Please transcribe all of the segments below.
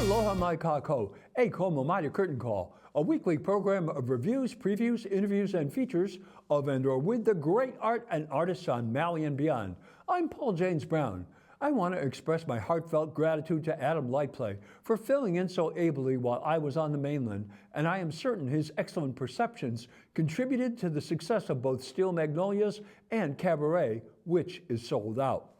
Aloha mai kako, e komo mai curtain call, a weekly program of reviews, previews, interviews, and features of and or with the great art and artists on Maui and beyond. I'm Paul James Brown. I want to express my heartfelt gratitude to Adam Lightplay for filling in so ably while I was on the mainland, and I am certain his excellent perceptions contributed to the success of both Steel Magnolias and Cabaret, which is sold out.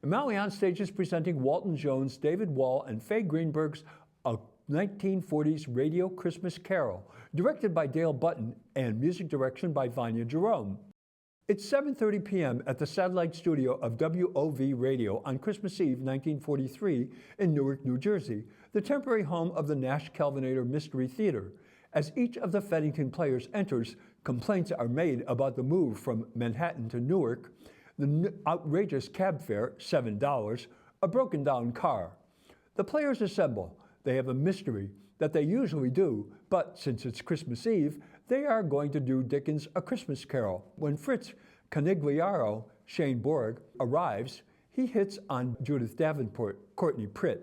Maui On Stage is presenting Walton Jones, David Wall, and Faye Greenberg's A 1940s Radio Christmas Carol, directed by Dale Button and music direction by Vanya Jerome. It's 7:30 p.m. at the satellite studio of WOV Radio on Christmas Eve 1943 in Newark, New Jersey, the temporary home of the Nash Kelvinator Mystery Theater. As each of the Feddington players enters, complaints are made about the move from Manhattan to Newark, the outrageous cab fare, $7, a broken down car. The players assemble. They have a mystery that they usually do, but since it's Christmas Eve, they are going to do Dickens' A Christmas Carol. When Fritz Canigliaro, Shane Borg, arrives, he hits on Judith Davenport, Courtney Pritt,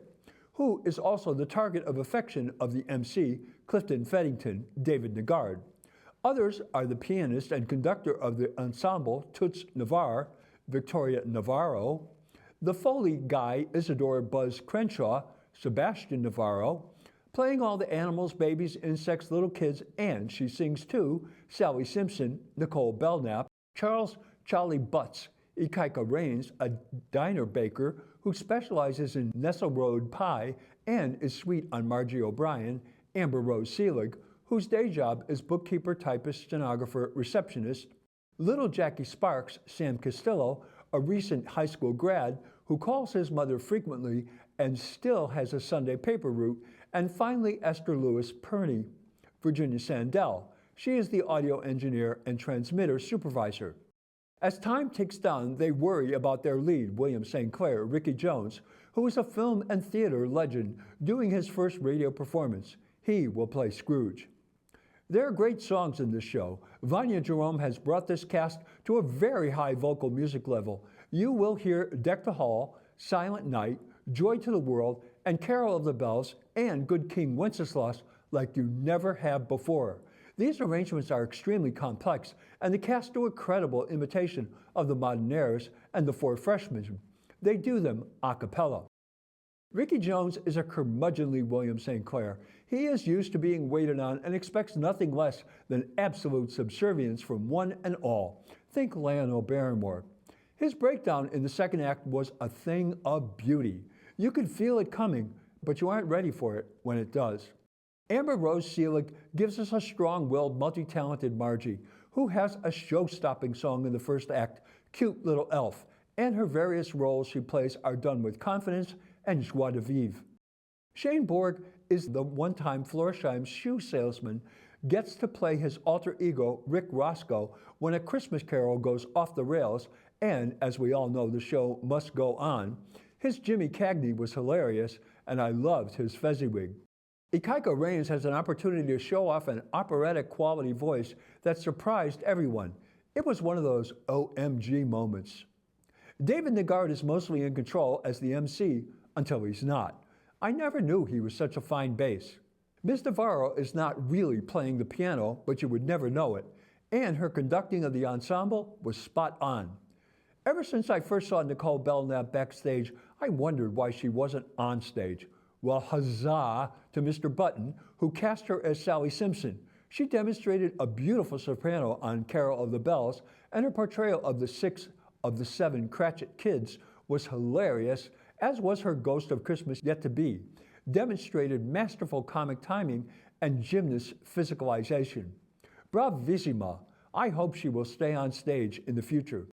who is also the target of affection of the MC, Clifton Feddington, David Nagard. Others are the pianist and conductor of the ensemble, Toots Navarre, Victoria Navarro, the Foley guy, Isidore Buzz Crenshaw, Sebastian Navarro, playing all the animals, babies, insects, little kids, and she sings too, Sally Simpson, Nicole Belknap, Charles Charlie Butts, Ikaika Rains, a diner baker who specializes in Nestle Road pie and is sweet on Margie O'Brien, Amber Rose Seelig, whose day job is bookkeeper, typist, stenographer, receptionist, little Jackie Sparks, Sam Castillo, a recent high school grad who calls his mother frequently and still has a Sunday paper route, and finally Esther Lewis Perney, Virginia Sandell. She is the audio engineer and transmitter supervisor. As time ticks down, they worry about their lead, William St. Clair, Ricky Jones, who is a film and theater legend doing his first radio performance. He will play Scrooge. There are great songs in this show. Vanya Jerome has brought this cast to a very high vocal music level. You will hear Deck the Hall, Silent Night, Joy to the World, and Carol of the Bells, and Good King Wenceslas like you never have before. These arrangements are extremely complex, and the cast do a credible imitation of the Modernaires and the Four Freshmen. They do them a cappella. Ricky Jones is a curmudgeonly William St. Clair. He is used to being waited on and expects nothing less than absolute subservience from one and all. Think Lionel Barrymore. His breakdown in the second act was a thing of beauty. You could feel it coming, but you aren't ready for it when it does. Amber Rose Seelig gives us a strong-willed, multi-talented Margie, who has a show-stopping song in the first act, Cute Little Elf, and her various roles she plays are done with confidence and joie de vivre. Shane Borg is the one-time Florsheim shoe salesman, gets to play his alter ego, Rick Roscoe, when A Christmas Carol goes off the rails, and as we all know, the show must go on. His Jimmy Cagney was hilarious, and I loved his Fezziwig. Ikaika Rains has an opportunity to show off an operatic quality voice that surprised everyone. It was one of those OMG moments. David Nagard is mostly in control as the MC until he's not. I never knew he was such a fine bass. Ms. Navarro is not really playing the piano, but you would never know it, and her conducting of the ensemble was spot on. Ever since I first saw Nicole Belknap backstage, I wondered why she wasn't on stage. Well, huzzah to Mr. Button, who cast her as Sally Simpson. She demonstrated a beautiful soprano on Carol of the Bells, and her portrayal of the 6 of the 7 Cratchit kids was hilarious, as was her Ghost of Christmas Yet to Be, demonstrated masterful comic timing and gymnast physicalization. Bravissima! I hope she will stay on stage in the future.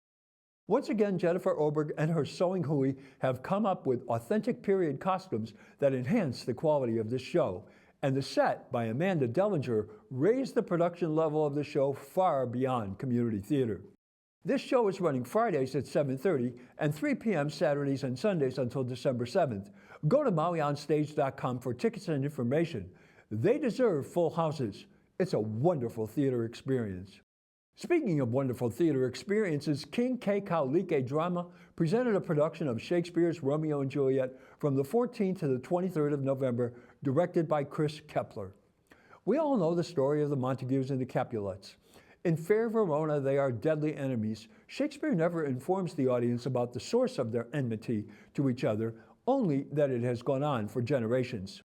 Once again, Jennifer Oberg and her sewing hui have come up with authentic period costumes that enhance the quality of this show, and the set by Amanda Dellinger raised the production level of the show far beyond community theater. This show is running Fridays at 7:30 and 3 p.m. Saturdays and Sundays until December 7th. Go to MauiOnStage.com for tickets and information. They deserve full houses. It's a wonderful theater experience. Speaking of wonderful theater experiences, King Kekaulike Drama presented a production of Shakespeare's Romeo and Juliet from the 14th to the 23rd of November, directed by Chris Kepler. We all know the story of the Montagues and the Capulets. In fair Verona, they are deadly enemies. Shakespeare never informs the audience about the source of their enmity to each other, only that it has gone on for generations.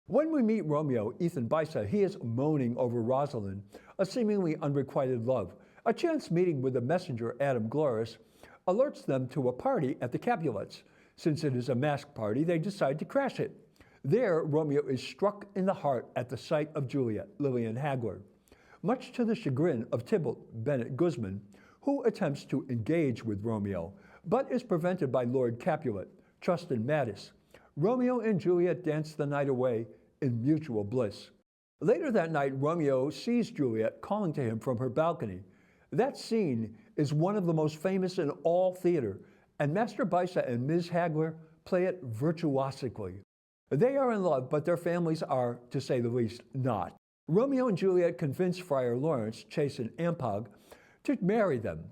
When we meet Romeo, Ethan Bisa, he is moaning over Rosalind, a seemingly unrequited love. A chance meeting with the messenger, Adam Glorious, alerts them to a party at the Capulets. Since it is a masked party, they decide to crash it. There, Romeo is struck in the heart at the sight of Juliet, Lillian Hagler. Much to the chagrin of Tybalt Bennett Guzman, who attempts to engage with Romeo, but is prevented by Lord Capulet, Trustin Mattis. Romeo and Juliet dance the night away in mutual bliss. Later that night, Romeo sees Juliet calling to him from her balcony. That scene is one of the most famous in all theater, and Master Bisa and Ms. Hagler play it virtuosically. They are in love, but their families are, to say the least, not. Romeo and Juliet convince Friar Lawrence, Chasen Ampog, to marry them.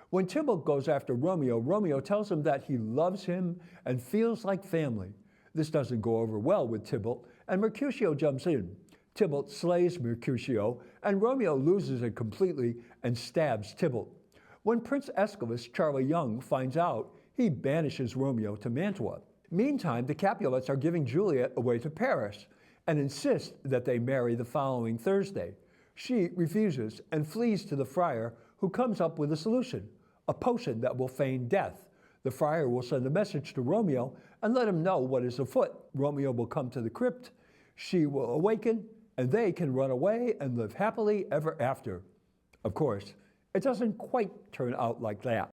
When Tybalt goes after Romeo, Romeo tells him that he loves him and feels like family. This doesn't go over well with Tybalt, and Mercutio jumps in. Tybalt slays Mercutio, and Romeo loses it completely and stabs Tybalt. When Prince Aeschylus, Charlie Young, finds out, he banishes Romeo to Mantua. Meantime, the Capulets are giving Juliet away to Paris and insist that they marry the following Thursday. She refuses and flees to the friar, who comes up with a solution, a potion that will feign death. The friar will send a message to Romeo and let him know what is afoot. Romeo will come to the crypt, she will awaken, and they can run away and live happily ever after. Of course, it doesn't quite turn out like that.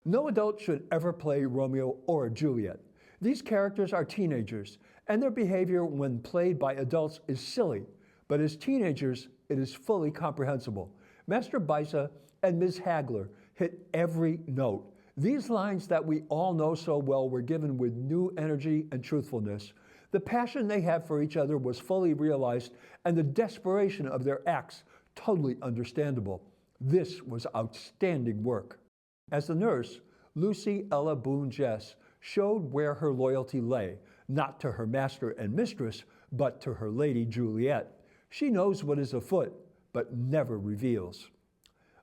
No adult should ever play Romeo or Juliet. These characters are teenagers, and their behavior when played by adults is silly, but as teenagers, it is fully comprehensible. Master Bisa and Ms. Hagler hit every note. These lines that we all know so well were given with new energy and truthfulness. The passion they have for each other was fully realized, and the desperation of their acts totally understandable. This was outstanding work. As the nurse, Lucy Ella Boone Jess showed where her loyalty lay, not to her master and mistress, but to her lady Juliet. She knows what is afoot, but never reveals.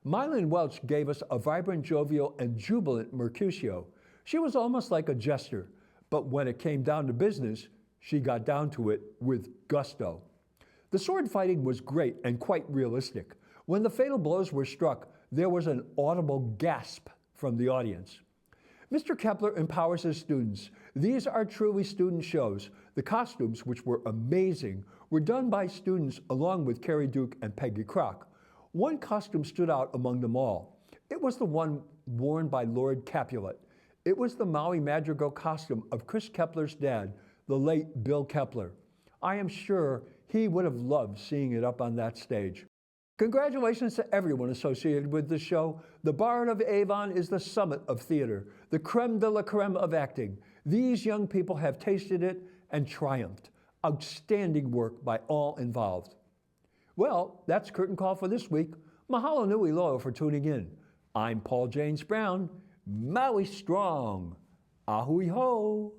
Mylene Welch gave us a vibrant, jovial, and jubilant Mercutio. She was almost like a jester, but when it came down to business, she got down to it with gusto. The sword fighting was great and quite realistic. When the fatal blows were struck, there was an audible gasp from the audience. Mr. Kepler empowers his students. These are truly student shows. The costumes, which were amazing, were done by students along with Carrie Duke and Peggy Crock. One costume stood out among them all. It was the one worn by Lord Capulet. It was the Maui Madrigal costume of Chris Kepler's dad, the late Bill Kepler. I am sure he would have loved seeing it up on that stage. Congratulations to everyone associated with this show. The Bard of Avon is the summit of theater, the creme de la creme of acting. These young people have tasted it and triumphed. Outstanding work by all involved. Well, that's Curtain Call for this week. Mahalo nui loa for tuning in. I'm Paul James Brown. Maui strong. Ahui ho.